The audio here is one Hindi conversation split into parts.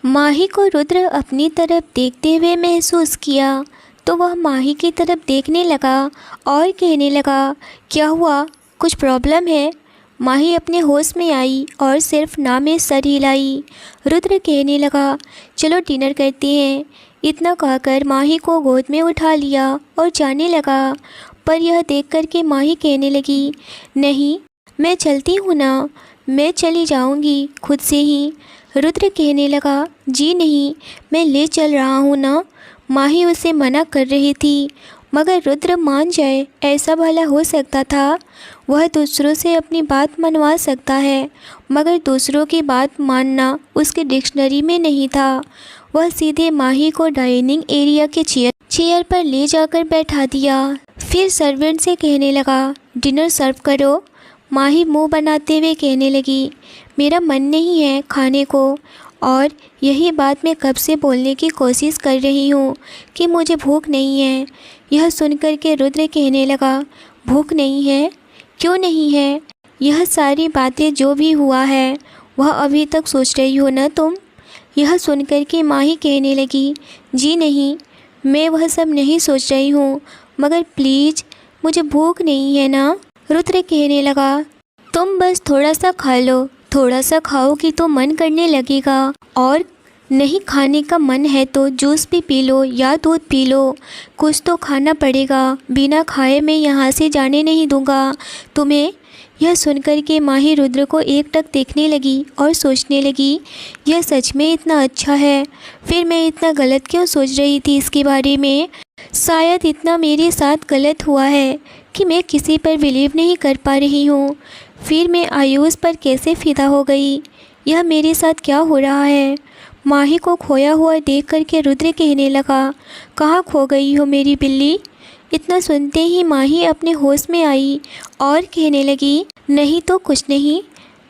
माही को रुद्र अपनी तरफ देखते हुए महसूस किया तो वह माही की तरफ देखने लगा और कहने लगा, क्या हुआ, कुछ प्रॉब्लम है? माही अपने होश में आई और सिर्फ ना में सर हिलाई। रुद्र कहने लगा, चलो डिनर करते हैं। इतना कहकर माही को गोद में उठा लिया और जाने लगा। पर यह देखकर के माही कहने लगी, नहीं, मैं चलती हूँ ना, मैं चली जाऊँगी खुद से ही। रुद्र कहने लगा, जी नहीं, मैं ले चल रहा हूँ ना। माही उसे मना कर रही थी, मगर रुद्र मान जाए ऐसा भला हो सकता था? वह दूसरों से अपनी बात मनवा सकता है, मगर दूसरों की बात मानना उसके डिक्शनरी में नहीं था। वह सीधे माही को डाइनिंग एरिया के चेयर पर ले जाकर बैठा दिया। फिर सर्वेंट से कहने लगा, डिनर सर्व करो। माही मुंह बनाते हुए कहने लगी, मेरा मन नहीं है खाने को, और यही बात मैं कब से बोलने की कोशिश कर रही हूँ कि मुझे भूख नहीं है। यह सुनकर के रुद्र कहने लगा, भूख नहीं है? क्यों नहीं है? यह सारी बातें जो भी हुआ है वह अभी तक सोच रही हो ना तुम? यह सुनकर के माही कहने लगी, जी नहीं, मैं वह सब नहीं सोच रही हूँ, मगर प्लीज़ मुझे भूख नहीं है ना। रुद्र कहने लगा, तुम बस थोड़ा सा खा लो, थोड़ा सा खाओगी तो मन करने लगेगा, और नहीं खाने का मन है तो जूस भी पी लो या दूध पी लो, कुछ तो खाना पड़ेगा, बिना खाए मैं यहाँ से जाने नहीं दूँगा तुम्हें। यह सुनकर के माही रुद्र को एकटक देखने लगी और सोचने लगी, यह सच में इतना अच्छा है, फिर मैं इतना गलत क्यों सोच रही थी इसके बारे में? शायद इतना मेरे साथ गलत हुआ है कि मैं किसी पर बिलीव नहीं कर पा रही हूँ। फिर मैं आयुष पर कैसे फिदा हो गई? यह मेरे साथ क्या हो रहा है? माही को खोया हुआ देख कर के रुद्र कहने लगा, कहाँ खो गई हो मेरी बिल्ली? इतना सुनते ही माही अपने होश में आई और कहने लगी, नहीं तो कुछ नहीं,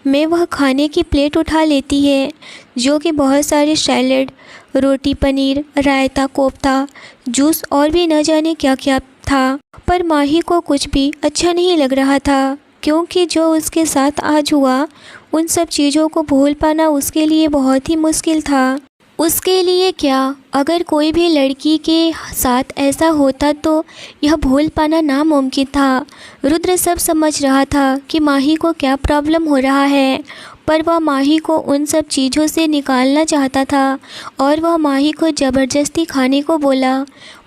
मैं वह खाने की प्लेट उठा लेती है जो कि बहुत सारे सैलड, रोटी, पनीर, रायता, कोफ्ता, जूस और भी न जाने क्या क्या था। पर माही को कुछ भी अच्छा नहीं लग रहा था, क्योंकि जो उसके साथ आज हुआ उन सब चीज़ों को भूल पाना उसके लिए बहुत ही मुश्किल था। उसके लिए क्या, अगर कोई भी लड़की के साथ ऐसा होता तो यह भूल पाना नामुमकिन था। रुद्र सब समझ रहा था कि माही को क्या प्रॉब्लम हो रहा है, पर वह माही को उन सब चीज़ों से निकालना चाहता था और वह माही को ज़बरदस्ती खाने को बोला।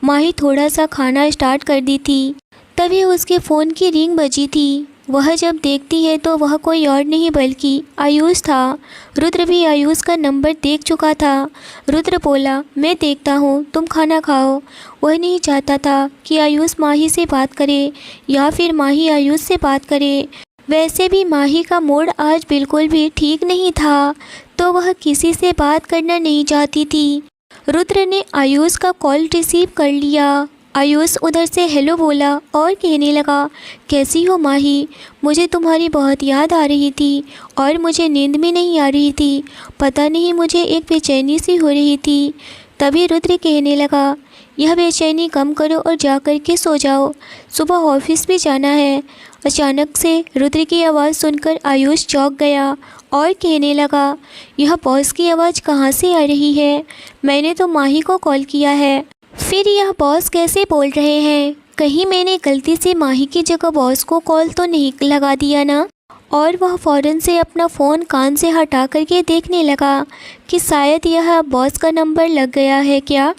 माही थोड़ा सा खाना स्टार्ट कर दी थी, तभी उसके फ़ोन की रिंग बजी थी। वह जब देखती है तो वह कोई और नहीं बल्कि आयुष था। रुद्र भी आयुष का नंबर देख चुका था। रुद्र बोला, मैं देखता हूँ, तुम खाना खाओ। वह नहीं चाहता था कि आयुष माही से बात करे या फिर माही आयुष से बात करे। वैसे भी माही का मूड आज बिल्कुल भी ठीक नहीं था, तो वह किसी से बात करना नहीं चाहती थी। रुद्र ने आयुष का कॉल रिसीव कर लिया। आयुष उधर से हेलो बोला और कहने लगा, कैसी हो माही? मुझे तुम्हारी बहुत याद आ रही थी और मुझे नींद भी नहीं आ रही थी, पता नहीं मुझे एक बेचैनी सी हो रही थी। तभी रुद्र कहने लगा, यह बेचैनी कम करो और जा कर के सो जाओ, सुबह ऑफिस भी जाना है। अचानक से रुद्र की आवाज़ सुनकर आयुष चौंक गया और कहने लगा, यह बॉस की आवाज़ कहाँ से आ रही है? मैंने तो माही को कॉल किया है, फिर यह बॉस कैसे बोल रहे हैं? कहीं मैंने गलती से माही की जगह बॉस को कॉल तो नहीं लगा दिया ना? और वह फ़ौरन से अपना फ़ोन कान से हटा करके देखने लगा कि शायद यह बॉस का नंबर लग गया है क्या,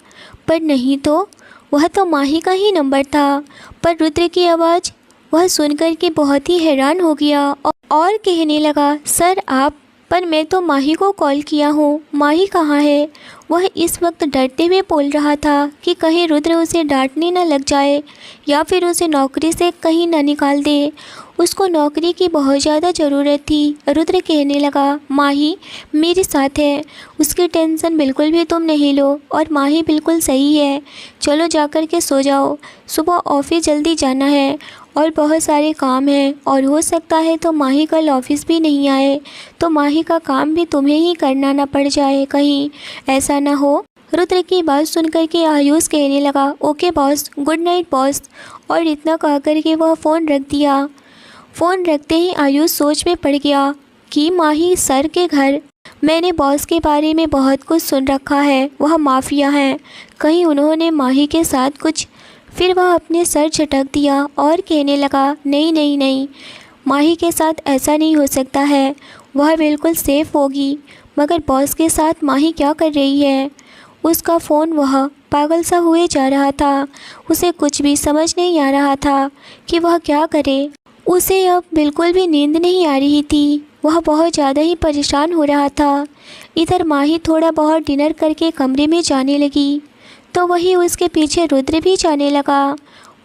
पर नहीं तो वह तो माही का ही नंबर था। पर रुद्र की आवाज़ वह सुनकर के बहुत ही हैरान हो गया और कहने लगा, सर आप? पर मैं तो माही को कॉल किया हूँ, माही कहाँ है? वह इस वक्त डरते हुए बोल रहा था कि कहीं रुद्र उसे डांटने न लग जाए या फिर उसे नौकरी से कहीं न निकाल दे। उसको नौकरी की बहुत ज़्यादा ज़रूरत थी। रुद्र कहने लगा, माही मेरे साथ है, उसकी टेंशन बिल्कुल भी तुम नहीं लो, और माही बिल्कुल सही है। चलो जाकर के सो जाओ, सुबह ऑफिस जल्दी जाना है और बहुत सारे काम हैं, और हो सकता है तो माही कल ऑफिस भी नहीं आए तो माही का काम भी तुम्हें ही करना ना पड़ जाए, कहीं ऐसा ना हो। रुद्र की बात सुनकर के आयुष कहने लगा, okay boss, good night boss, और इतना कह कर के वह फ़ोन रख दिया। फ़ोन रखते ही आयुष सोच में पड़ गया कि माही सर के घर मैंने बॉस के बारे में बहुत कुछ सुन रखा है, वह माफिया हैं, कहीं उन्होंने माही के साथ कुछ। फिर वह अपने सर झटक दिया और कहने लगा, नहीं नहीं नहीं, माही के साथ ऐसा नहीं हो सकता है, वह बिल्कुल सेफ़ होगी। मगर बॉस के साथ माही क्या कर रही है? उसका फ़ोन, वह पागल सा हुए जा रहा था। उसे कुछ भी समझ नहीं आ रहा था कि वह क्या करे। उसे अब बिल्कुल भी नींद नहीं आ रही थी, वह बहुत ज़्यादा ही परेशान हो रहा था। इधर माही थोड़ा बहुत डिनर करके कमरे में जाने लगी तो वही उसके पीछे रुद्र भी जाने लगा।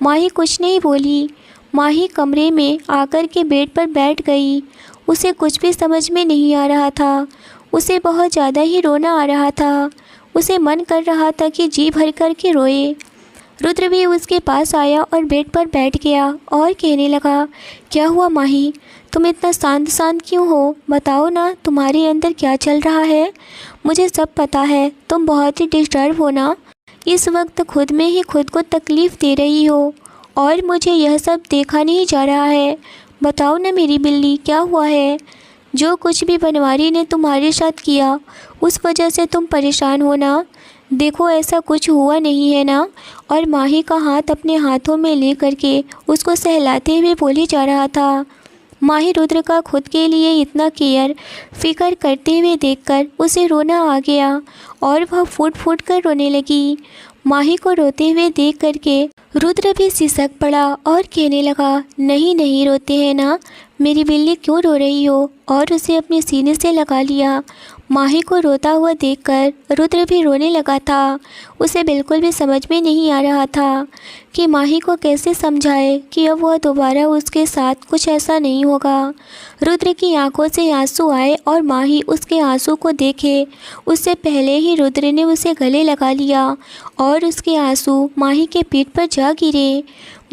माही कुछ नहीं बोली। माही कमरे में आकर के बेड पर बैठ गई। उसे कुछ भी समझ में नहीं आ रहा था। उसे बहुत ज़्यादा ही रोना आ रहा था। उसे मन कर रहा था कि जी भर कर के रोए। रुद्र भी उसके पास आया और बेड पर बैठ गया और कहने लगा, क्या हुआ माही, तुम इतना शांत शांत क्यों हो? बताओ ना, तुम्हारे अंदर क्या चल रहा है? मुझे सब पता है, तुम बहुत ही डिस्टर्ब हो ना। इस वक्त खुद में ही खुद को तकलीफ़ दे रही हो और मुझे यह सब देखा नहीं जा रहा है। बताओ ना मेरी बिल्ली, क्या हुआ है? जो कुछ भी बनवारी ने तुम्हारे साथ किया उस वजह से तुम परेशान हो ना? देखो ऐसा कुछ हुआ नहीं है ना। और माही का हाथ अपने हाथों में ले करके उसको सहलाते हुए बोले जा रहा था। माही रुद्र का खुद के लिए इतना केयर फिक्र करते हुए देखकर उसे रोना आ गया और वह फूट फूट कर रोने लगी। माही को रोते हुए देख करके रुद्र भी सिसक पड़ा और कहने लगा, नहीं नहीं रोते हैं ना, मेरी बिल्ली क्यों रो रही हो? और उसे अपने सीने से लगा लिया। माही को रोता हुआ देखकर रुद्र भी रोने लगा था। उसे बिल्कुल भी समझ में नहीं आ रहा था कि माही को कैसे समझाए कि अब वह दोबारा उसके साथ कुछ ऐसा नहीं होगा। रुद्र की आंखों से आंसू आए और माही उसके आंसू को देखे उससे पहले ही रुद्र ने उसे गले लगा लिया और उसके आंसू माही के पीठ पर जा गिरे।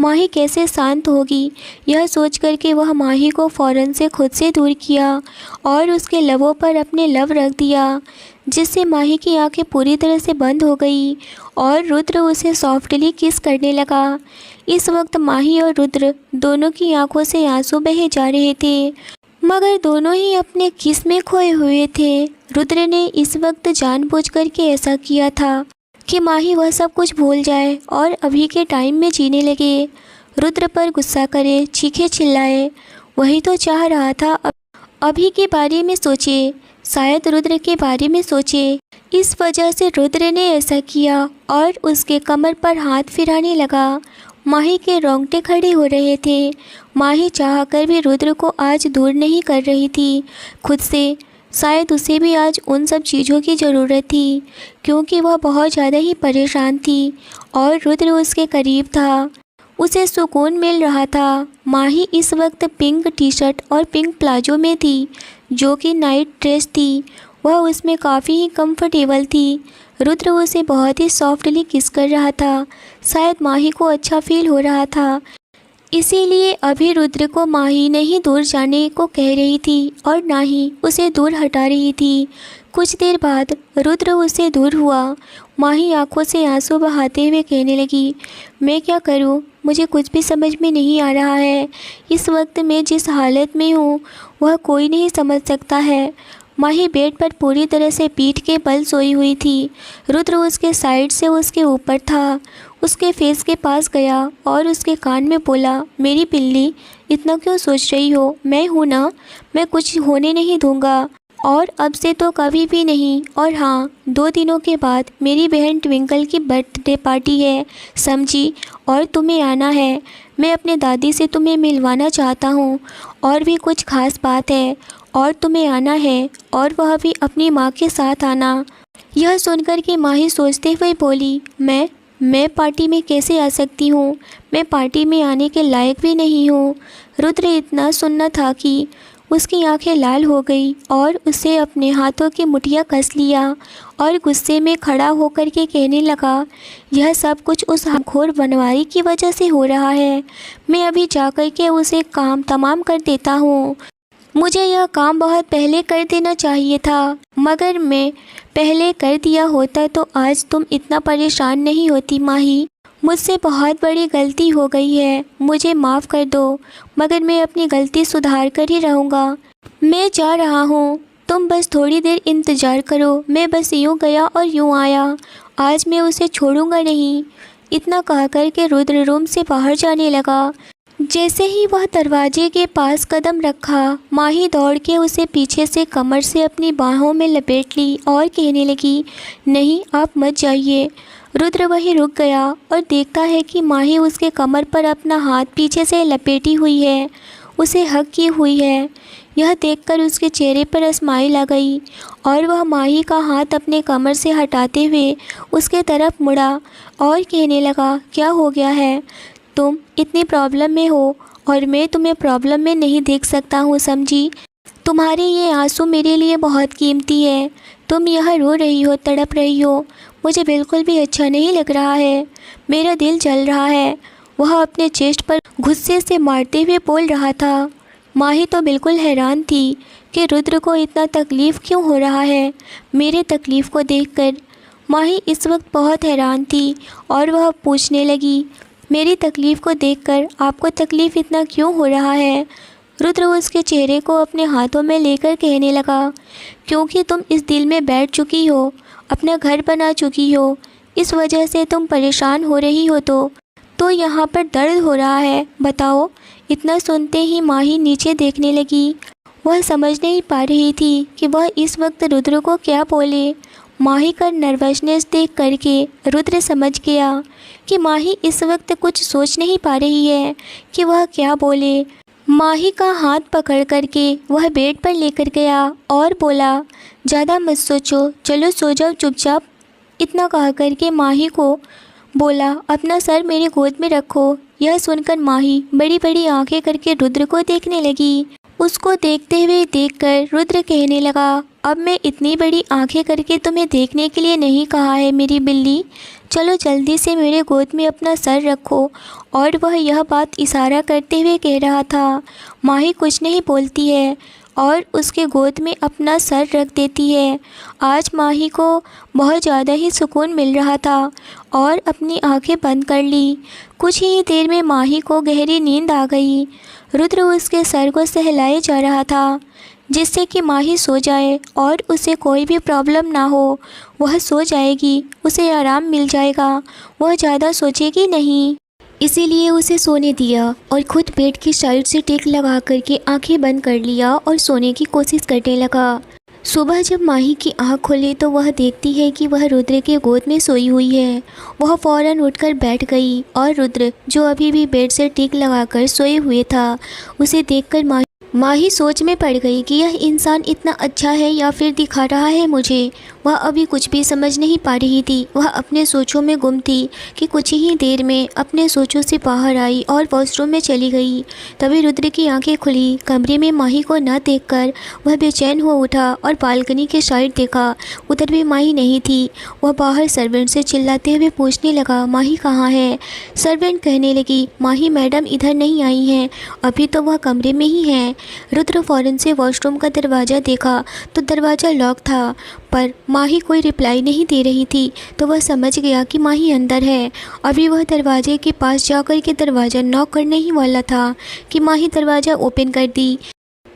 माही कैसे शांत होगी, यह सोच कर के वह माही को फ़ौरन से खुद से दूर किया और उसके लबों पर अपने लब रख दिया, जिससे माही की आंखें पूरी तरह से बंद हो गई और रुद्र उसे सॉफ्टली किस करने लगा। इस वक्त माही और रुद्र दोनों की आंखों से आंसू बहे जा रहे थे, मगर दोनों ही अपने किस में खोए हुए थे। रुद्र ने इस वक्त जानबूझकर के ऐसा किया था कि माही वह सब कुछ भूल जाए और अभी के टाइम में जीने लगे। रुद्र पर गुस्सा करे, चीखे चिल्लाए, वही तो चाह रहा था। अभी के बारे में सोचे, शायद रुद्र के बारे में सोचे। इस वजह से रुद्र ने ऐसा किया और उसके कमर पर हाथ फिराने लगा। माही के रोंगटे खड़े हो रहे थे। माही चाहकर भी रुद्र को आज दूर नहीं कर रही थी खुद से। शायद उसे भी आज उन सब चीज़ों की ज़रूरत थी, क्योंकि वह बहुत ज़्यादा ही परेशान थी और रुद्र उसके करीब था। उसे सुकून मिल रहा था। माही इस वक्त पिंक टी शर्ट और पिंक प्लाजो में थी, जो कि नाइट ड्रेस थी। वह उसमें काफ़ी ही कंफर्टेबल थी। रुद्र उसे बहुत ही सॉफ्टली किस कर रहा था। शायद माही को अच्छा फील हो रहा था, इसीलिए अभी रुद्र को माही नहीं दूर जाने को कह रही थी और ना ही उसे दूर हटा रही थी। कुछ देर बाद रुद्र उससे दूर हुआ। माही आंखों से आंसू बहाते हुए कहने लगी, मैं क्या करूं, मुझे कुछ भी समझ में नहीं आ रहा है। इस वक्त मैं जिस हालत में हूँ वह कोई नहीं समझ सकता है। माही बेड पर पूरी तरह से पीठ के बल सोई हुई थी। रुद्र उसके साइड से उसके ऊपर था। उसके फेस के पास गया और उसके कान में बोला, मेरी बिल्ली, इतना क्यों सोच रही हो? मैं हूँ ना, मैं कुछ होने नहीं दूँगा और अब से तो कभी भी नहीं। और हाँ, 2 दिनों के बाद मेरी बहन ट्विंकल की बर्थडे पार्टी है, समझी? और तुम्हें आना है। मैं अपने दादी से तुम्हें मिलवाना चाहता हूँ और भी कुछ खास बात है और तुम्हें आना है, और वह भी अपनी माँ के साथ आना। यह सुनकर के माही सोचते हुए बोली, मैं पार्टी में कैसे आ सकती हूँ? मैं पार्टी में आने के लायक भी नहीं हूँ। रुद्र इतना सुनना था कि उसकी आंखें लाल हो गई और उसे अपने हाथों की मुठियाँ कस लिया और गुस्से में खड़ा होकर के कहने लगा, यह सब कुछ उस हमखोर बनवारी की वजह से हो रहा है। मैं अभी जाकर के उसे काम तमाम कर देता हूँ। मुझे यह काम बहुत पहले कर देना चाहिए था, मगर मैं पहले कर दिया होता तो आज तुम इतना परेशान नहीं होती माही। मुझसे बहुत बड़ी गलती हो गई है, मुझे माफ़ कर दो, मगर मैं अपनी गलती सुधार कर ही रहूँगा। मैं जा रहा हूँ, तुम बस थोड़ी देर इंतज़ार करो, मैं बस यूँ गया और यूँ आया, आज मैं उसे छोड़ूंगा नहीं। इतना कह कर के रुद्र रूम से बाहर जाने लगा। जैसे ही वह दरवाजे के पास कदम रखा, माही दौड़ के उसे पीछे से कमर से अपनी बाहों में लपेट ली और कहने लगी, नहीं आप मत जाइए। रुद्र वहीं रुक गया और देखता है कि माही उसके कमर पर अपना हाथ पीछे से लपेटी हुई है, उसे हग की हुई है। यह देखकर उसके चेहरे पर स्माइल आ गई और वह माही का हाथ अपने कमर से हटाते हुए उसके तरफ मुड़ा और कहने लगा, क्या हो गया है? तुम इतनी प्रॉब्लम में हो और मैं तुम्हें प्रॉब्लम में नहीं देख सकता हूँ, समझी? तुम्हारे ये आंसू मेरे लिए बहुत कीमती है। तुम यहाँ रो रही हो, तड़प रही हो, मुझे बिल्कुल भी अच्छा नहीं लग रहा है, मेरा दिल जल रहा है। वह अपने चेस्ट पर गुस्से से मारते हुए बोल रहा था। माही तो बिल्कुल हैरान थी कि रुद्र को इतना तकलीफ़ क्यों हो रहा है मेरे तकलीफ़ को देखकर। माही इस वक्त बहुत हैरान थी और वह पूछने लगी, मेरी तकलीफ़ को देखकर आपको तकलीफ़ इतना क्यों हो रहा है? रुद्र उसके चेहरे को अपने हाथों में लेकर कहने लगा, क्योंकि तुम इस दिल में बैठ चुकी हो, अपना घर बना चुकी हो, इस वजह से तुम परेशान हो रही हो तो यहाँ पर दर्द हो रहा है, बताओ। इतना सुनते ही माही नीचे देखने लगी। वह समझ नहीं पा रही थी कि वह इस वक्त रुद्र को क्या बोले। माही का नर्वसनेस देख करके रुद्र समझ गया कि माही इस वक्त कुछ सोच नहीं पा रही है कि वह क्या बोले। माही का हाथ पकड़ करके वह बेड पर लेकर गया और बोला, ज़्यादा मत सोचो, चलो सो जाओ चुपचाप। इतना कह करके माही को बोला, अपना सर मेरे गोद में रखो। यह सुनकर माही बड़ी बड़ी आंखें करके रुद्र को देखने लगी। उसको देखते हुए देखकर रुद्र कहने लगा, अब मैं इतनी बड़ी आंखें करके तुम्हें देखने के लिए नहीं कहा है मेरी बिल्ली, चलो जल्दी से मेरे गोद में अपना सर रखो। और वह यह बात इशारा करते हुए कह रहा था। माही कुछ नहीं बोलती है और उसके गोद में अपना सर रख देती है। आज माही को बहुत ज़्यादा ही सुकून मिल रहा था और अपनी आंखें बंद कर ली। कुछ ही देर में माही को गहरी नींद आ गई। रुद्र उसके सर को सहलाए जा रहा था जिससे कि माही सो जाए और उसे कोई भी प्रॉब्लम ना हो। वह सो जाएगी, उसे आराम मिल जाएगा, वह ज़्यादा सोचेगी नहीं। इसीलिए उसे सोने दिया और खुद बेड की साइड से टेक लगा करके आंखें बंद कर लिया और सोने की कोशिश करने लगा। सुबह जब माही की आँख खुली तो वह देखती है कि वह रुद्र के गोद में सोई हुई है। वह फ़ौरन उठकर बैठ गई और रुद्र जो अभी भी बेड से टेक लगाकर सोए हुए था, उसे देखकर माही सोच में पड़ गई कि यह इंसान इतना अच्छा है या फिर दिखा रहा है मुझे। वह अभी कुछ भी समझ नहीं पा रही थी। वह अपने सोचों में गुम थी कि कुछ ही देर में अपने सोचों से बाहर आई और वॉशरूम में चली गई। तभी रुद्र की आंखें खुली। कमरे में माही को न देखकर वह बेचैन हो उठा और बालकनी के साइड देखा, उधर भी माही नहीं थी। वह बाहर सर्वेंट से चिल्लाते हुए पूछने लगा, माही कहाँ है? सर्वेंट कहने लगी, माही मैडम इधर नहीं आई हैं, अभी तो वह कमरे में ही हैं। रुद्र फ़ौरन से वॉशरूम का दरवाज़ा देखा तो दरवाज़ा लॉक था, पर माही कोई रिप्लाई नहीं दे रही थी। तो वह समझ गया कि माही अंदर है। अभी वह दरवाजे के पास जाकर के दरवाज़ा नॉक करने ही वाला था कि माही दरवाज़ा ओपन कर दी,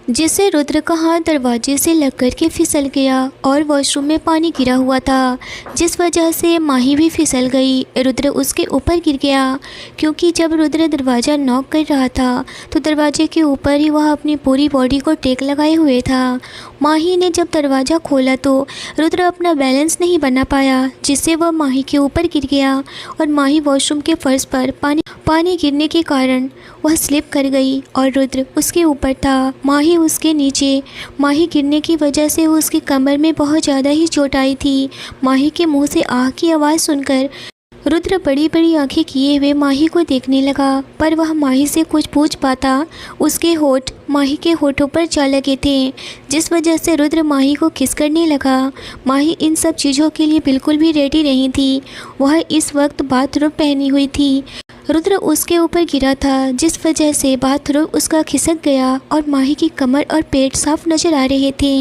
जिससे रुद्र का हाथ दरवाजे से लग कर के फिसल गया और वॉशरूम में पानी गिरा हुआ था, जिस वजह से माही भी फिसल गई। रुद्र उसके ऊपर गिर गया, क्योंकि जब रुद्र दरवाज़ा नॉक कर रहा था तो दरवाजे के ऊपर ही वह अपनी पूरी बॉडी को टेक लगाए हुए था। माही ने जब दरवाज़ा खोला तो रुद्र अपना बैलेंस नहीं बना पाया, जिससे वह माही के ऊपर गिर गया और माही वॉशरूम के फर्श पर पानी गिरने के कारण वह स्लिप कर गई और रुद्र उसके ऊपर था, माही उसके नीचे। माही गिरने की वजह से उसकी कमर में बहुत ज़्यादा ही चोट आई थी। माही के मुंह से आह की आवाज़ सुनकर रुद्र बड़ी बड़ी आंखें किए हुए माही को देखने लगा, पर वह माही से कुछ पूछ पाता। उसके होठ माही के होठों पर जा लगे थे, जिस वजह से रुद्र माही को किस करने लगा। माही इन सब चीज़ों के लिए बिल्कुल भी रेडी नहीं थी। वह इस वक्त बाथरूम पहनी हुई थी। रुद्र उसके ऊपर गिरा था, जिस वजह से बाथरूम उसका खिसक गया और माही की कमर और पेट साफ नजर आ रहे थे।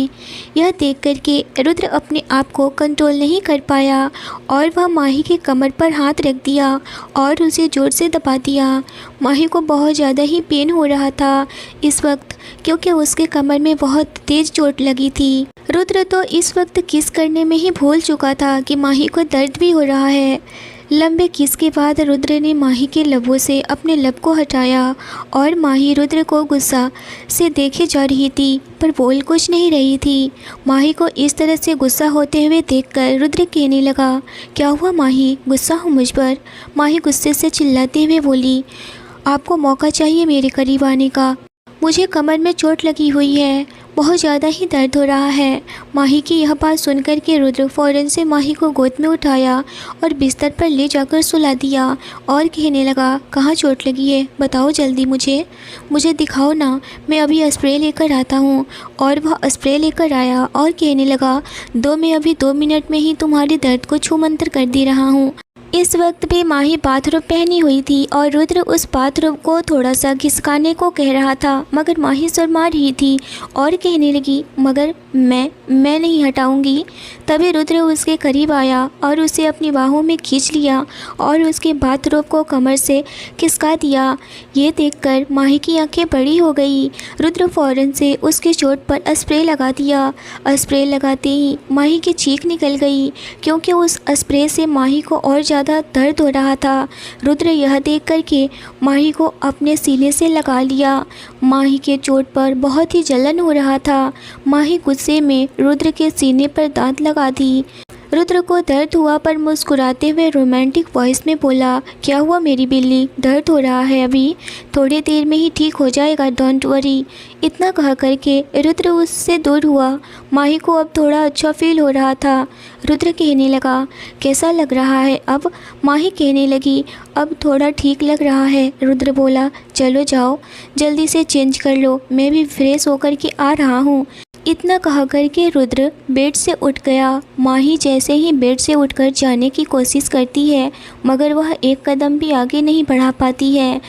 यह देख कर के रुद्र अपने आप को कंट्रोल नहीं कर पाया और वह माही की कमर पर हाथ रख दिया और उसे ज़ोर से दबा दिया। माही को बहुत ज़्यादा ही पेन हो रहा था इस वक्त, क्योंकि उसके कमर में बहुत तेज़ चोट लगी थी। रुद्र तो इस वक्त किस करने में ही भूल चुका था कि माही को दर्द भी हो रहा है। लंबे किस के बाद रुद्र ने माही के लबों से अपने लब को हटाया और माही रुद्र को गुस्सा से देखे जा रही थी, पर बोल कुछ नहीं रही थी। माही को इस तरह से गुस्सा होते हुए देखकर रुद्र कहने लगा, क्या हुआ माही, गुस्सा हो मुझ पर? माही गुस्से से चिल्लाते हुए बोली, आपको मौका चाहिए मेरे करीब आने का। मुझे कमर में चोट लगी हुई है, बहुत ज़्यादा ही दर्द हो रहा है। माही की यह बात सुनकर के रुद्र फ़ौरन से माही को गोद में उठाया और बिस्तर पर ले जाकर सुला दिया और कहने लगा, कहाँ चोट लगी है, बताओ जल्दी मुझे दिखाओ ना, मैं अभी स्प्रे लेकर आता हूँ। और वह स्प्रे लेकर आया और कहने लगा, मैं अभी 2 मिनट में ही तुम्हारे दर्द को छूमंतर कर दे रहा हूँ। इस वक्त भी माही बाथरूम पहनी हुई थी और रुद्र उस बाथरूम को थोड़ा सा घिसकाने को कह रहा था, मगर माही शर्मा रही थी और कहने लगी, मगर मैं नहीं हटाऊंगी। तभी रुद्र उसके करीब आया और उसे अपनी बाहों में खींच लिया और उसके बाथरूम को कमर से खिसका दिया। ये देखकर माही की आंखें बड़ी हो गई। रुद्र फ़ौरन से उसके चोट पर स्प्रे लगा दिया। स्प्रे लगाते ही माही की चीख निकल गई, क्योंकि उस स्प्रे से माही को और ज़्यादा दर्द हो रहा था। रुद्र यह देख कर के माही को अपने सीने से लगा लिया। माही के चोट पर बहुत ही जलन हो रहा था। माही गुस्से में रुद्र के सीने पर दांत लगा दी। रुद्र को दर्द हुआ, पर मुस्कुराते हुए रोमांटिक वॉइस में बोला, क्या हुआ मेरी बिल्ली, दर्द हो रहा है अभी, थोड़ी देर में ही ठीक हो जाएगा, डोंट वरी। इतना कह करके रुद्र उससे दूर हुआ। माही को अब थोड़ा अच्छा फील हो रहा था। रुद्र कहने लगा, कैसा लग रहा है अब? माही कहने लगी, अब थोड़ा ठीक लग रहा है। रुद्र बोला, चलो जाओ जल्दी से चेंज कर लो, मैं भी फ्रेश होकर के आ रहा हूँ। इतना कहा करके रुद्र बेड से उठ गया। माही जैसे ही बेड से उठकर जाने की कोशिश करती है, मगर वह एक कदम भी आगे नहीं बढ़ा पाती है।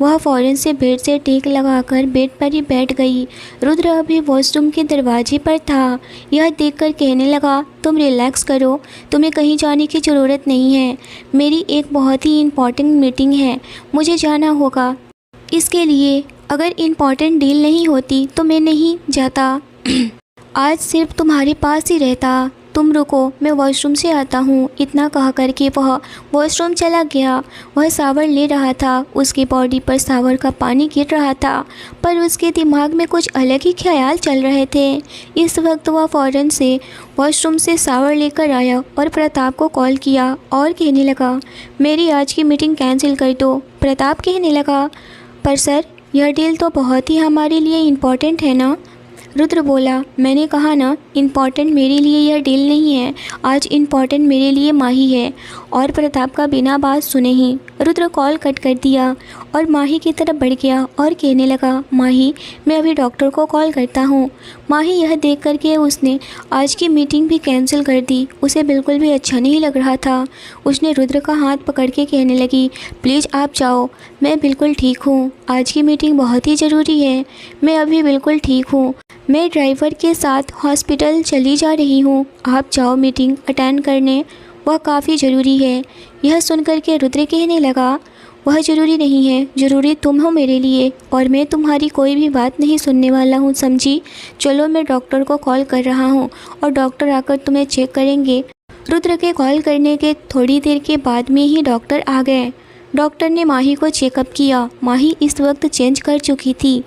वह फ़ौरन से बेड से टेक लगाकर बेड पर ही बैठ गई। रुद्र अभी वॉशरूम के दरवाजे पर था। यह देखकर कहने लगा, तुम रिलैक्स करो, तुम्हें कहीं जाने की ज़रूरत नहीं है। मेरी एक बहुत ही इम्पॉर्टेंट मीटिंग है, मुझे जाना होगा। इसके लिए अगर इम्पॉर्टेंट डील नहीं होती तो मैं नहीं जाता, आज सिर्फ तुम्हारे पास ही रहता। तुम रुको, मैं वॉशरूम से आता हूँ। इतना कहा करके वह वॉशरूम चला गया। वह शावर ले रहा था, उसकी बॉडी पर शावर का पानी गिर रहा था, पर उसके दिमाग में कुछ अलग ही ख्याल चल रहे थे। इस वक्त वह फ़ौरन से वॉशरूम से शावर लेकर आया और प्रताप को कॉल किया और कहने लगा, मेरी आज की मीटिंग कैंसिल कर दो। प्रताप कहने लगा, पर सर यह डील तो बहुत ही हमारे लिए इम्पॉर्टेंट है ना। रुद्र बोला, मैंने कहा ना, इम्पॉर्टेंट मेरे लिए यह डील नहीं है, आज इम्पॉर्टेंट मेरे लिए माही है। और प्रताप का बिना बात सुने ही रुद्र कॉल कट कर दिया और माही की तरफ बढ़ गया और कहने लगा, माही मैं अभी डॉक्टर को कॉल करता हूँ। माही यह देख कर के उसने आज की मीटिंग भी कैंसिल कर दी। उसे बिल्कुल भी अच्छा नहीं लग रहा था। उसने रुद्र का हाथ पकड़ के कहने लगी, प्लीज़ आप जाओ, मैं बिल्कुल ठीक हूँ, आज की मीटिंग बहुत ही ज़रूरी है, मैं अभी बिल्कुल ठीक हूँ, मैं ड्राइवर के साथ हॉस्पिटल चली जा रही हूँ, आप जाओ मीटिंग अटेंड करने, वह काफ़ी ज़रूरी है। यह सुनकर के रुद्र कहने लगा, वह ज़रूरी नहीं है, ज़रूरी तुम हो मेरे लिए, और मैं तुम्हारी कोई भी बात नहीं सुनने वाला हूँ, समझी। चलो मैं डॉक्टर को कॉल कर रहा हूँ और डॉक्टर आकर तुम्हें चेक करेंगे। रुद्र के कॉल करने के थोड़ी देर के बाद में ही डॉक्टर आ गए। डॉक्टर ने माही को चेकअप किया। माही इस वक्त चेंज कर चुकी थी।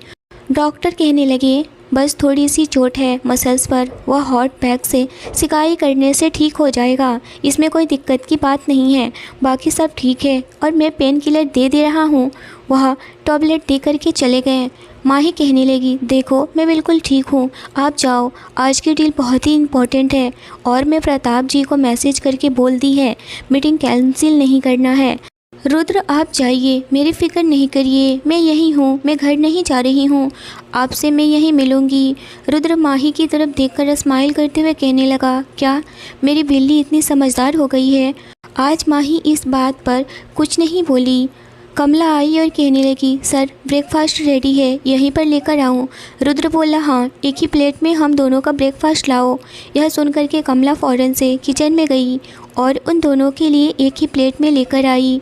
डॉक्टर कहने लगे, बस थोड़ी सी चोट है मसल्स पर, वह हॉट पैक से सिकाई करने से ठीक हो जाएगा, इसमें कोई दिक्कत की बात नहीं है, बाकी सब ठीक है, और मैं पेन किलर दे रहा हूँ। वह टैबलेट दे करके चले गए। माही कहने लगी, देखो मैं बिल्कुल ठीक हूँ, आप जाओ, आज की डील बहुत ही इम्पोर्टेंट है, और मैं प्रताप जी को मैसेज करके बोल दी है, मीटिंग कैंसिल नहीं करना है। रुद्र आप जाइए, मेरी फ़िक्र नहीं करिए, मैं यहीं हूँ, मैं घर नहीं जा रही हूँ, आपसे मैं यहीं मिलूँगी। रुद्र माही की तरफ देखकर स्माइल करते हुए कहने लगा, क्या मेरी बिल्ली इतनी समझदार हो गई है। आज माही इस बात पर कुछ नहीं बोली। कमला आई और कहने लगी, सर ब्रेकफास्ट रेडी है, यहीं पर लेकर आऊँ? रुद्र बोला, हाँ, एक ही प्लेट में हम दोनों का ब्रेकफास्ट लाओ। यह सुनकर के कमला फ़ौरन से किचन में गई और उन दोनों के लिए एक ही प्लेट में लेकर आई।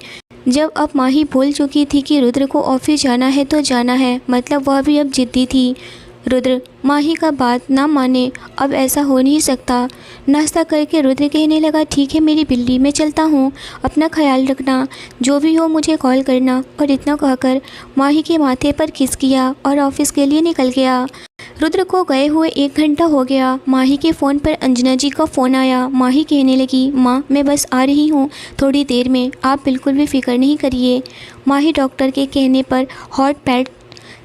जब अब माही भूल चुकी थी कि रुद्र को ऑफिस जाना है तो जाना है, मतलब वह भी अब जिद्दी थी। रुद्र माही का बात ना माने, अब ऐसा हो नहीं सकता। नाश्ता करके रुद्र कहने लगा, ठीक है मेरी बिल्ली, मैं चलता हूँ, अपना ख्याल रखना, जो भी हो मुझे कॉल करना। और इतना कहकर माही के माथे पर किस किया और ऑफिस के लिए निकल गया। रुद्र को गए हुए 1 घंटा हो गया। माही के फ़ोन पर अंजना जी का फ़ोन आया। माही कहने लगी, माँ मैं बस आ रही हूँ थोड़ी देर में, आप बिल्कुल भी फ़िक्र नहीं करिए। माही डॉक्टर के कहने पर हॉट पैड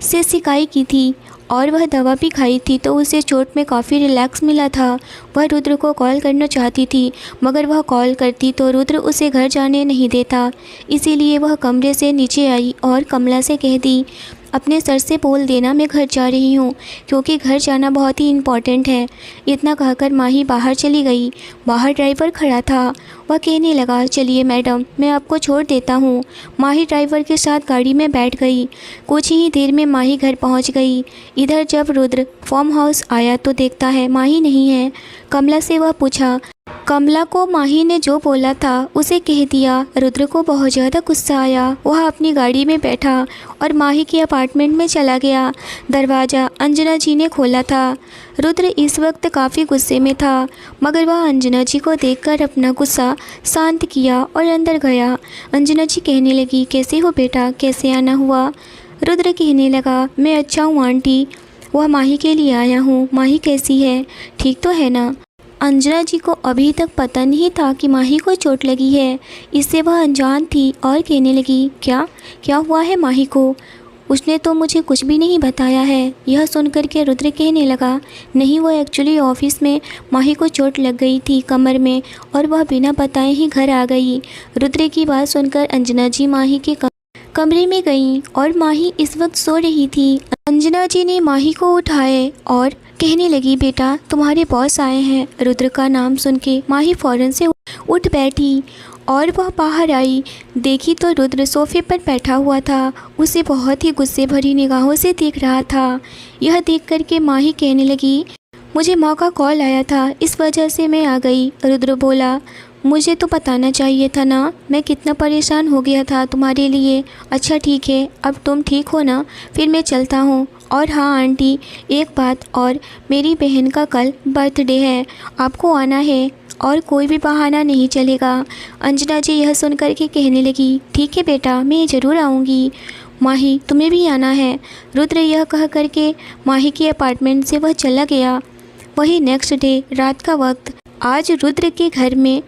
से सिकाई की थी और वह दवा भी खाई थी, तो उसे चोट में काफ़ी रिलैक्स मिला था। वह रुद्र को कॉल करना चाहती थी, मगर वह कॉल करती तो रुद्र उसे घर जाने नहीं देता। इसीलिए वह कमरे से नीचे आई और कमला से कह दी, अपने सर से बोल देना मैं घर जा रही हूँ, क्योंकि घर जाना बहुत ही इम्पॉर्टेंट है। इतना कहकर माही बाहर चली गई। बाहर ड्राइवर खड़ा था। वह कहने लगा, चलिए मैडम, मैं आपको छोड़ देता हूँ। माही ड्राइवर के साथ गाड़ी में बैठ गई। कुछ ही देर में माही घर पहुँच गई। इधर जब रुद्र फार्म हाउस आया तो देखता है माही नहीं है। कमला से वह पूछा। कमला को माही ने जो बोला था उसे कह दिया। रुद्र को बहुत ज़्यादा गुस्सा आया। वह अपनी गाड़ी में बैठा और माही के अपार्टमेंट में चला गया। दरवाज़ा अंजना जी ने खोला था। रुद्र इस वक्त काफ़ी गुस्से में था, मगर वह अंजना जी को देखकर अपना गुस्सा शांत किया और अंदर गया। अंजना जी कहने लगी, कैसे हो बेटा, कैसे आना हुआ? रुद्र कहने लगा, मैं अच्छा हूँ आंटी, वह माही के लिए आया हूँ। माही कैसी है, ठीक तो है ना? अंजना जी को अभी तक पता नहीं था कि माही को चोट लगी है, इससे वह अनजान थी और कहने लगी, क्या हुआ है माही को? उसने तो मुझे कुछ भी नहीं बताया है। यह सुनकर के रुद्र कहने लगा, नहीं, वो एक्चुअली ऑफिस में माही को चोट लग गई थी कमर में और वह बिना बताए ही घर आ गई। रुद्र की बात सुनकर अंजना जी माही के कमरे में गईं और माही इस वक्त सो रही थी। अंजना जी ने माही को उठाए और कहने लगी, बेटा तुम्हारे बॉस आए हैं। रुद्र का नाम सुन के माही फ़ौरन से उठ बैठी और वह बाहर आई। देखी तो रुद्र सोफे पर बैठा हुआ था, उसे बहुत ही गुस्से भरी निगाहों से देख रहा था। यह देख कर के माही कहने लगी, मुझे माँ का कॉल आया था, इस वजह से मैं आ गई। रुद्र बोला, मुझे तो बताना चाहिए था ना, मैं कितना परेशान हो गया था तुम्हारे लिए। अच्छा ठीक है, अब तुम ठीक हो ना, फिर मैं चलता हूँ। और हाँ आंटी, एक बात और, मेरी बहन का कल बर्थडे है, आपको आना है और कोई भी बहाना नहीं चलेगा। अंजना जी यह सुन कर के कहने लगी, ठीक है बेटा, मैं ज़रूर आऊँगी। माही तुम्हें भी आना है। रुद्र यह कह कर के माही के अपार्टमेंट से वह चला गया। वही नेक्स्ट डे रात का वक्त, आज रुद्र के घर में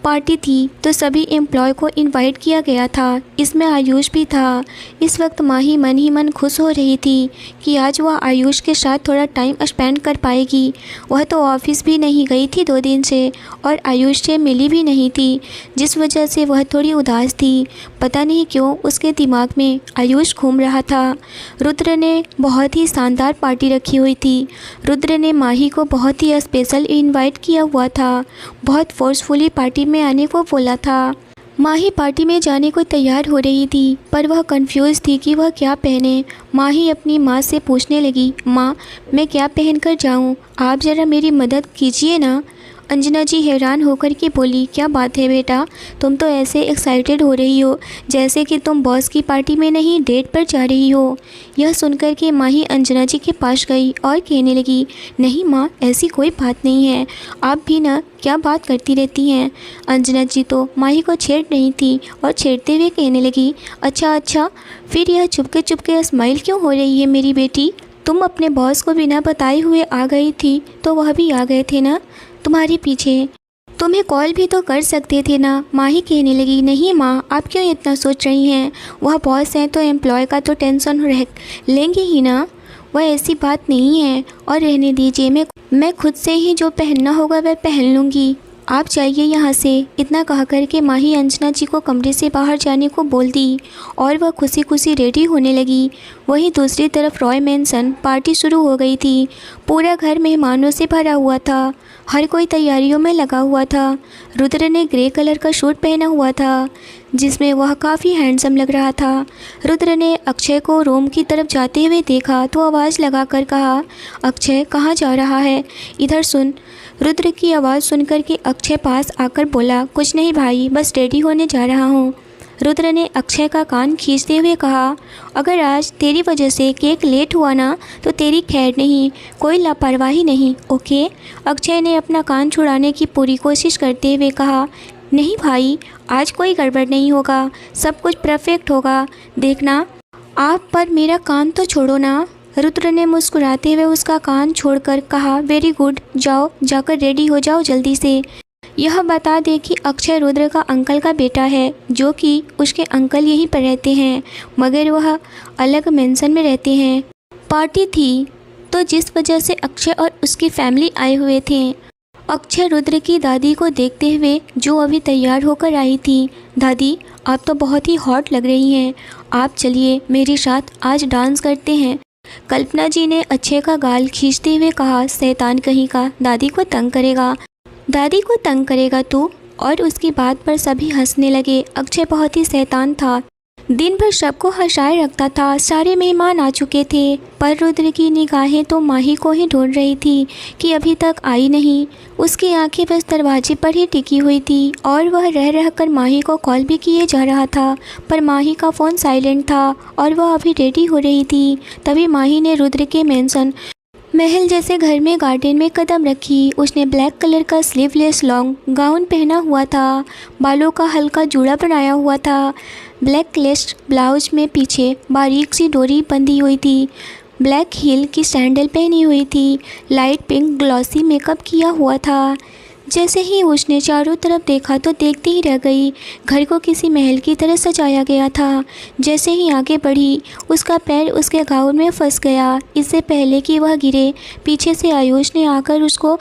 पार्टी थी तो सभी एम्प्लॉय को इनवाइट किया गया था। इसमें आयुष भी था। इस वक्त माही मन ही मन खुश हो रही थी कि आज वह आयुष के साथ थोड़ा टाइम स्पेंड कर पाएगी। वह तो ऑफिस भी नहीं गई थी 2 दिन से और आयुष से मिली भी नहीं थी, जिस वजह से वह थोड़ी उदास थी। पता नहीं क्यों उसके दिमाग में आयुष घूम रहा था। रुद्र ने बहुत ही शानदार पार्टी रखी हुई थी। रुद्र ने माही को बहुत ही स्पेशल इनवाइट किया हुआ था। बहुत फोर्सफुली पार्टी में आने को बोला था। माही पार्टी में जाने को तैयार हो रही थी, पर वह कंफ्यूज थी कि वह क्या पहने। माही अपनी माँ से पूछने लगी, माँ मैं क्या पहनकर जाऊँ, आप ज़रा मेरी मदद कीजिए ना। अंजना जी हैरान होकर के बोली, क्या बात है बेटा, तुम तो ऐसे एक्साइटेड हो रही हो जैसे कि तुम बॉस की पार्टी में नहीं डेट पर जा रही हो। यह सुनकर के माही अंजना जी के पास गई और कहने लगी, नहीं माँ, ऐसी कोई बात नहीं है, आप भी ना क्या बात करती रहती हैं। अंजना जी तो माही को छेड़ रही थी और छेड़ते हुए कहने लगी, अच्छा, फिर यह चुपके स्माइल क्यों हो रही है मेरी बेटी? तुम अपने बॉस को बिना बताए हुए आ गई थी तो वह भी आ गए थे ना तुम्हारे पीछे, तुम्हें कॉल भी तो कर सकते थे ना। माही कहने लगी, नहीं माँ, आप क्यों इतना सोच रही हैं, वह बॉस हैं तो एम्प्लॉय का तो टेंशन लेंगे ही ना, वह ऐसी बात नहीं है। और रहने दीजिए, मैं खुद से ही जो पहनना होगा वह पहन लूँगी। आप जाइए यहाँ से। इतना कहा करके माही अंजना जी को कमरे से बाहर जाने को बोल दी और वह खुशी खुशी रेडी होने लगी। वहीं दूसरी तरफ रॉय मैंसन पार्टी शुरू हो गई थी। पूरा घर मेहमानों से भरा हुआ था। हर कोई तैयारियों में लगा हुआ था। रुद्र ने ग्रे कलर का सूट पहना हुआ था जिसमें वह काफ़ी हैंडसम लग रहा था। रुद्र ने अक्षय को रूम की तरफ जाते हुए देखा तो आवाज़ लगाकर कहा, अक्षय कहाँ जा रहा है, इधर सुन। रुद्र की आवाज़ सुनकर के अक्षय पास आकर बोला, कुछ नहीं भाई, बस रेडी होने जा रहा हूँ। रुद्र ने अक्षय का कान खींचते हुए कहा, अगर आज तेरी वजह से केक लेट हुआ ना तो तेरी खैर नहीं, कोई लापरवाही नहीं, ओके। अक्षय ने अपना कान छुड़ाने की पूरी कोशिश करते हुए कहा, नहीं भाई, आज कोई गड़बड़ नहीं होगा, सब कुछ परफेक्ट होगा, देखना। आप पर मेरा कान तो छोड़ो ना। रुद्र ने मुस्कुराते हुए उसका कान छोड़कर कहा, वेरी गुड, जाओ जाकर रेडी हो जाओ जल्दी से। यह बता दे कि अक्षय रुद्र का अंकल का बेटा है, जो कि उसके अंकल यहीं पर रहते हैं मगर वह अलग मेंशन में रहते हैं। पार्टी थी तो जिस वजह से अक्षय और उसकी फैमिली आए हुए थे। अक्षय रुद्र की दादी को देखते हुए जो अभी तैयार होकर आई थी, दादी आप तो बहुत ही हॉट लग रही हैं, आप चलिए मेरे साथ आज डांस करते हैं। कल्पना जी ने अक्षय का गाल खींचते हुए कहा, शैतान कहीं का, दादी को तंग करेगा, दादी को तंग करेगा तू। और उसकी बात पर सभी हंसने लगे। अक्षय बहुत ही शैतान था, दिन भर सबको हंसाए रखता था। सारे मेहमान आ चुके थे पर रुद्र की निगाहें तो माही को ही ढूंढ रही थी कि अभी तक आई नहीं। उसकी आंखें बस दरवाजे पर ही टिकी हुई थी और वह रह रह कर माही को कॉल भी किए जा रहा था पर माही का फ़ोन साइलेंट था और वह अभी रेडी हो रही थी। तभी माही ने रुद्र के मेंशन महल जैसे घर में गार्डन में कदम रखी। उसने ब्लैक कलर का स्लीवलेस लॉन्ग गाउन पहना हुआ था, बालों का हल्का जूड़ा बनाया हुआ था, ब्लैक लेस्ड ब्लाउज में पीछे बारीक सी डोरी बंधी हुई थी, ब्लैक हील की सैंडल पहनी हुई थी, लाइट पिंक ग्लॉसी मेकअप किया हुआ था। जैसे ही उसने चारों तरफ देखा तो देखती ही रह गई। घर को किसी महल की तरह सजाया गया था। जैसे ही आगे बढ़ी उसका पैर उसके गाउन में फंस गया। इससे पहले कि वह गिरे पीछे से आयुष ने आकर उसको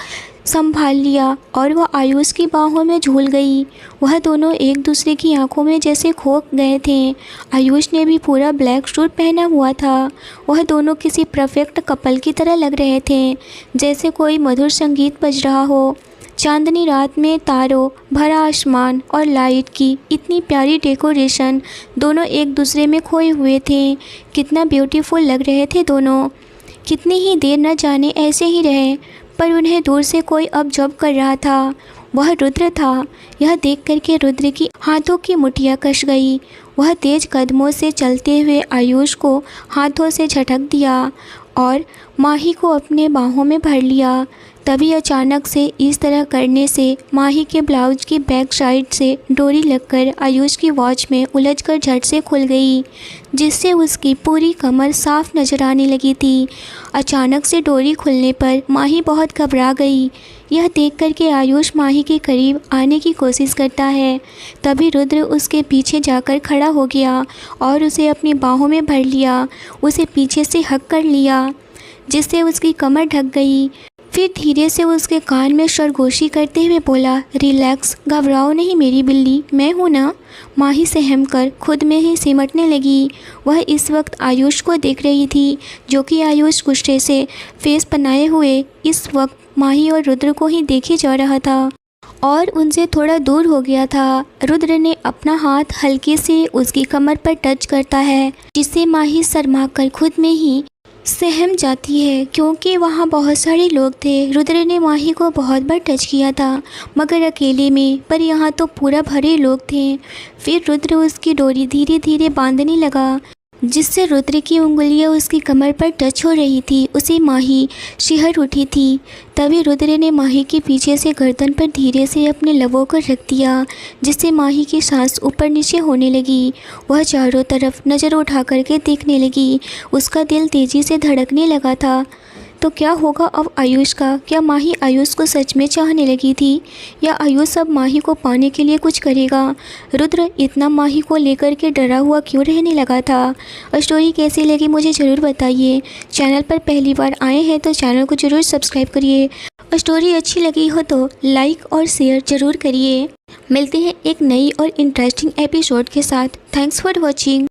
संभाल लिया और वह आयुष की बाहों में झूल गई। वह दोनों एक दूसरे की आंखों में जैसे खो गए थे। आयुष ने भी पूरा ब्लैक सूट पहना हुआ था। वह दोनों किसी परफेक्ट कपल की तरह लग रहे थे, जैसे कोई मधुर संगीत बज रहा हो। चांदनी रात में तारों भरा आसमान और लाइट की इतनी प्यारी डेकोरेशन, दोनों एक दूसरे में खोए हुए थे। कितना ब्यूटीफुल लग रहे थे दोनों। कितनी ही देर न जाने ऐसे ही रहे पर उन्हें दूर से कोई ऑब्जर्व कर रहा था। वह रुद्र था। यह देख करके रुद्र की हाथों की मुठ्ठियाँ कस गई। वह तेज कदमों से चलते हुए आयुष को हाथों से झटक दिया और माही को अपने बाहों में भर लिया। तभी अचानक से इस तरह करने से माही के ब्लाउज की बैक साइड से डोरी लगकर आयुष की वॉच में उलझकर झट से खुल गई, जिससे उसकी पूरी कमर साफ नजर आने लगी थी। अचानक से डोरी खुलने पर माही बहुत घबरा गई। यह देख कर के आयुष माही के करीब आने की कोशिश करता है। तभी रुद्र उसके पीछे जाकर खड़ा हो गया और उसे अपनी बाहों में भर लिया। उसे पीछे से हक कर लिया जिससे उसकी कमर ढक गई। फिर धीरे से उसके कान में सरगोशी करते हुए बोला, रिलैक्स, घबराओ नहीं मेरी बिल्ली, मैं हूँ ना। माही सहम कर खुद में ही सिमटने लगी। वह इस वक्त आयुष को देख रही थी, जो कि आयुष गुस्से से फेस बनाए हुए इस वक्त माही और रुद्र को ही देखे जा रहा था और उनसे थोड़ा दूर हो गया था। रुद्र ने अपना हाथ हल्के से उसकी कमर पर टच करता है, जिससे माही शर्मा कर खुद में ही सहम जाती है क्योंकि वहाँ बहुत सारे लोग थे। रुद्र ने माही को बहुत बार टच किया था मगर अकेले में, पर यहाँ तो पूरा भरे लोग थे। फिर रुद्र उसकी डोरी धीरे धीरे बांधने लगा, जिससे रुद्र की उंगलियां उसकी कमर पर टच हो रही थी। उसे माही शिहर उठी थी। तभी रुद्र ने माही के पीछे से गर्दन पर धीरे से अपने लबों को रख दिया, जिससे माही की सांस ऊपर नीचे होने लगी। वह चारों तरफ नज़र उठा करके देखने लगी। उसका दिल तेज़ी से धड़कने लगा था। तो क्या होगा अब आयुष का? क्या माही आयुष को सच में चाहने लगी थी या आयुष अब माही को पाने के लिए कुछ करेगा? रुद्र इतना माही को लेकर के डरा हुआ क्यों रहने लगा था? स्टोरी कैसी लगी मुझे ज़रूर बताइए। चैनल पर पहली बार आए हैं तो चैनल को ज़रूर सब्सक्राइब करिए और स्टोरी अच्छी लगी हो तो लाइक और शेयर ज़रूर करिए। मिलते हैं एक नई और इंटरेस्टिंग एपिसोड के साथ। Thanks for watching.